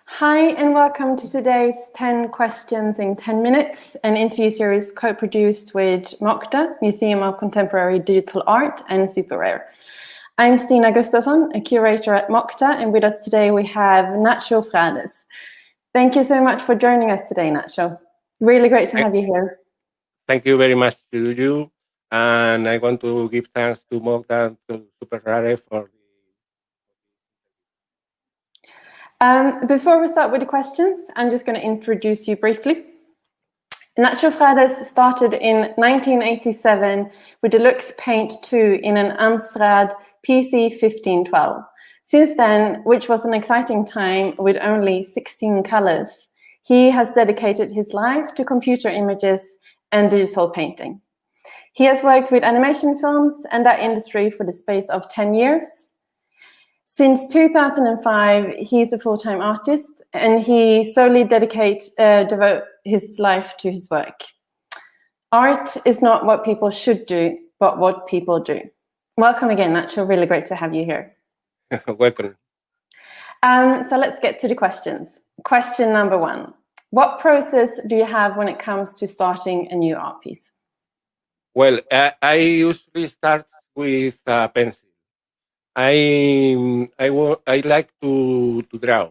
Hi and welcome to today's 10 Questions in 10 Minutes, an interview series co-produced with MoCDA, Museum of Contemporary Digital Art, and SuperRare. I'm Stina Gustafsson, a curator at MoCDA, and with us today we have NACHO FRADES. Thank you so much for joining us today, NACHO. Really great to have you here. Thank you very much to you, and I want to give thanks to MoCDA and to SuperRare for Before we start with the questions, I'm just going to introduce you briefly. NACHO FRADES started in 1987 with Deluxe Paint II in an Amstrad PC1512. Since then, which was an exciting time with only 16 colors, he has dedicated his life to computer images and digital painting. He has worked with animation films and that industry for the space of 10 years. Since 2005, he's a full-time artist, and he solely devote his life to his work. Art is not what people should do, but what people do. Welcome again, Nacho. Really great to have you here. Welcome. So let's get to the questions. Question number one. What process do you have when it comes to starting a new art piece? Well, I usually start with a pencil. I like to draw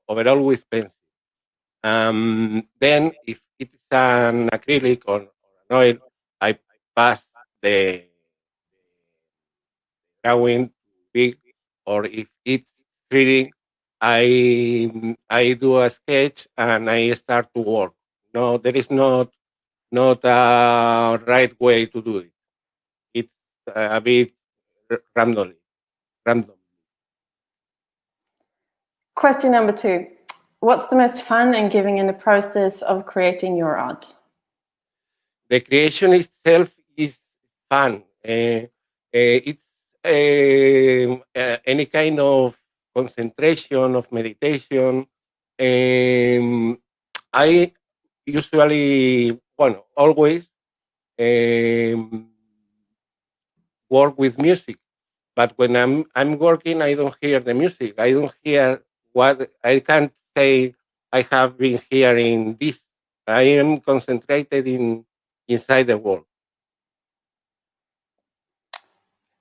overall with pencil. Then, if it is an acrylic or an oil, I pass the drawing big, or if it's 3D, I do a sketch and I start to work. No, there is not a right way to do it. It's a bit random. Question number two. What's the most fun and giving in the process of creating your art? The creation itself is fun. It's any kind of concentration, of meditation. I usually, always work with music. But when I'm working, I don't hear the music. I don't hear what I can't say. I have been hearing this. I am concentrated inside the world.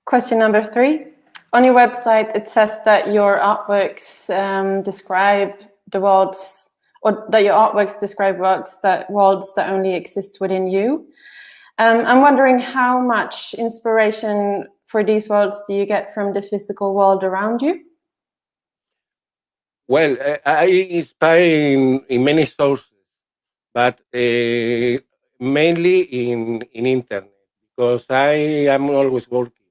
Question number three. On your website, it says that your artworks describe the worlds, or that your artworks describe worlds that only exist within you. I'm wondering how much inspiration for these worlds do you get from the physical world around you? Well, I inspire in many sources, but mainly in internet, because I am always working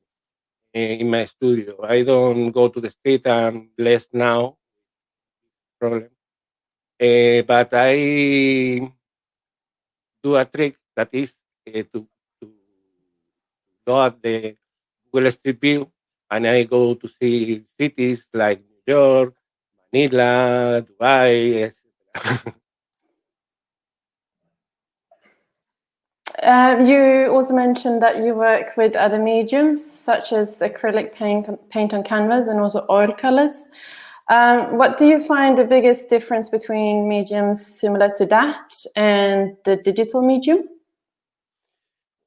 in my studio. I don't go to the street, and less now. Problem. But I do a trick that is to go at the Google Street View, and I go to see cities like New York, Manila, Dubai, etc. You also mentioned that you work with other mediums, such as acrylic paint on canvas and also oil colors. What do you find the biggest difference between mediums similar to that and the digital medium?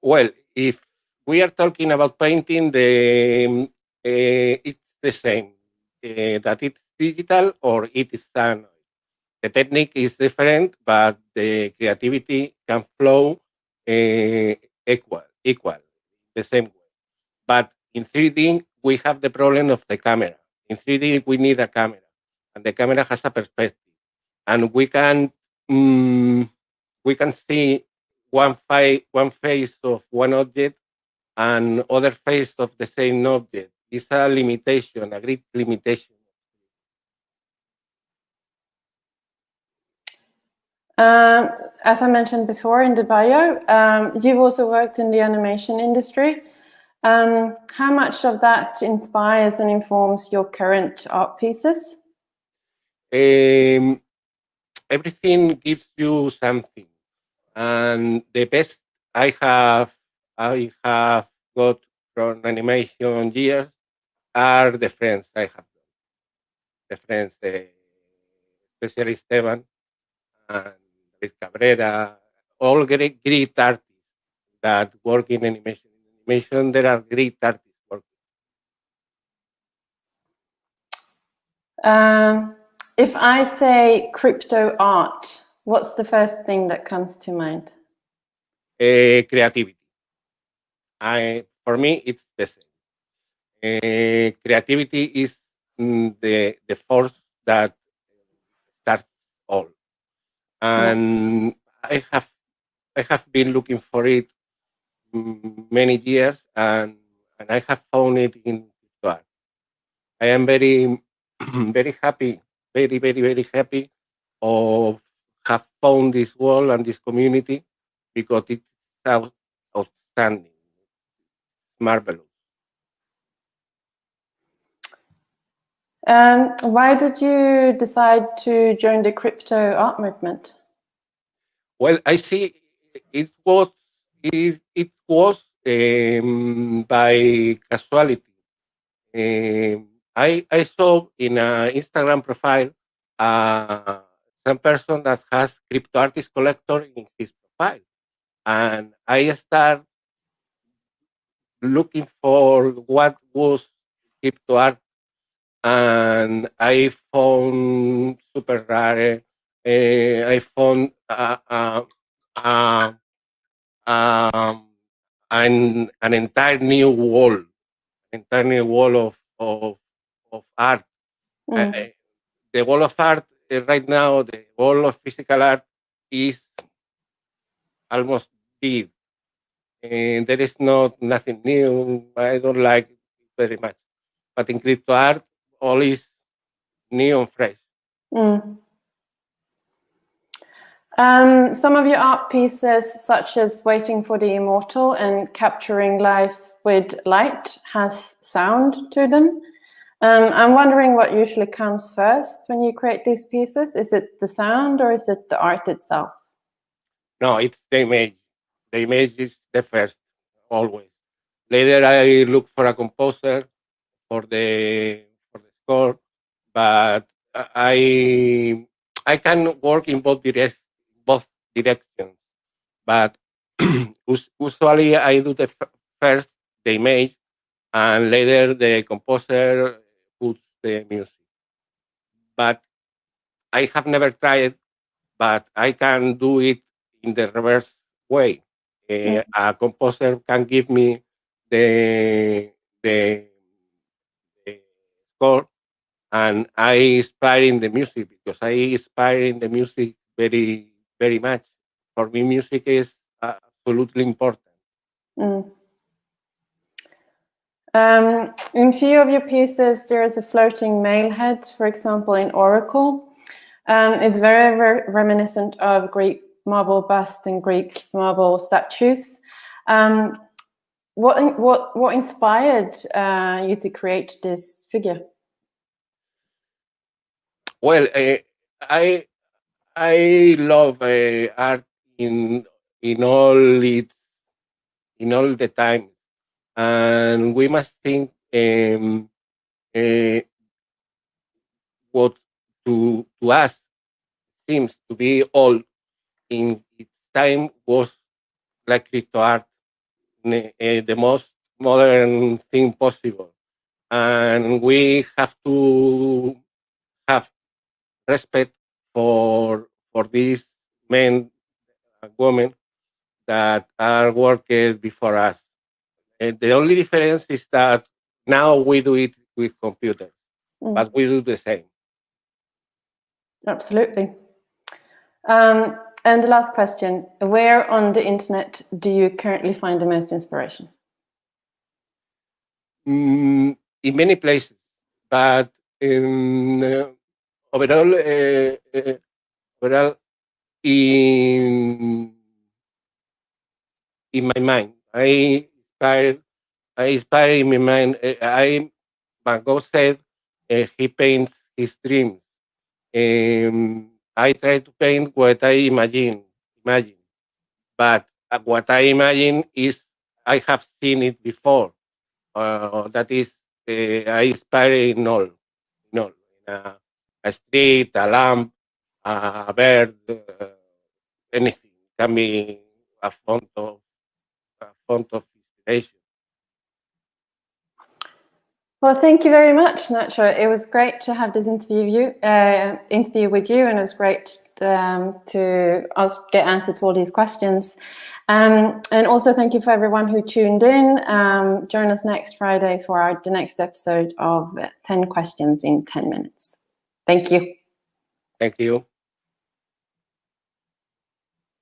Well, if we are talking about painting, it's the same. That it's digital or it is analog. The technique is different, but the creativity can flow equal, the same way. But in 3D, we have the problem of the camera. In 3D, we need a camera, and the camera has a perspective, and we can see one face of one object and other face of the same object. It's a limitation, a great limitation. As I mentioned before in the bio, you've also worked in the animation industry. How much of that inspires and informs your current art pieces? Everything gives you something, and the best I have got from animation years are the friends I have done. The friends. especially Esteban and David Cabrera, all great artists that work in animation. In animation, there are great artists working. If I say crypto art, what's the first thing that comes to mind? Creativity. For me, it's the same. Creativity is the force that starts all, and I have been looking for it many years, and I have found it in crypto art. I am very very happy, very happy of have found this world and this community because it's outstanding, marvelous. Why did you decide to join the crypto art movement? Well, I see it was by casualty. I saw in an Instagram profile some person that has crypto artist collector in his profile, and I start looking for what was crypto art, and I found SuperRare. I found um, an entire new wall of art. The wall of art right now, the wall of physical art is almost dead, and there is nothing new. I don't like it very much, but in crypto art, all is new and fresh. Some of your art pieces, such as Waiting for the Immortal and Capturing Life with Light, has sound to them. I'm wondering what usually comes first when you create these pieces. Is it the sound or is it the art itself? No, it's the image. The image is the first, always. Later, I look for a composer for the score, but I can work in both directions. But usually, I do first the image, and later the composer puts the music. But I have never tried, but I can do it in the reverse way. A composer can give me the, the the score, and I inspire in the music because I inspire in the music very much. For me, music is absolutely important. In few of your pieces, there is a floating male head, for example, in Oracle. It's very reminiscent of Greek marble busts and Greek marble statues. What inspired you to create this figure? Well, I love art in all the time, and we must think uh, what to us seems to be all in its time was like crypto art, the most modern thing possible, and we have to have respect for these men and women that are working before us. And the only difference is that now we do it with computers, but we do the same. Absolutely. And the last question, where on the internet do you currently find the most inspiration? In many places, but overall, overall in my mind, I inspire in my mind. Van Gogh said he paints his dreams. I try to paint what I imagine, but what I imagine is I have seen it before. That is, I inspire in all, in a street, a lamp, a bird, anything. It can be a font of inspiration. Well, thank you very much, Nacho. It was great to have this interview with you, and it was great to get answers to all these questions. And also thank you for everyone who tuned in. Join us next Friday for the next episode of 10 Questions in 10 Minutes. Thank you. Thank you.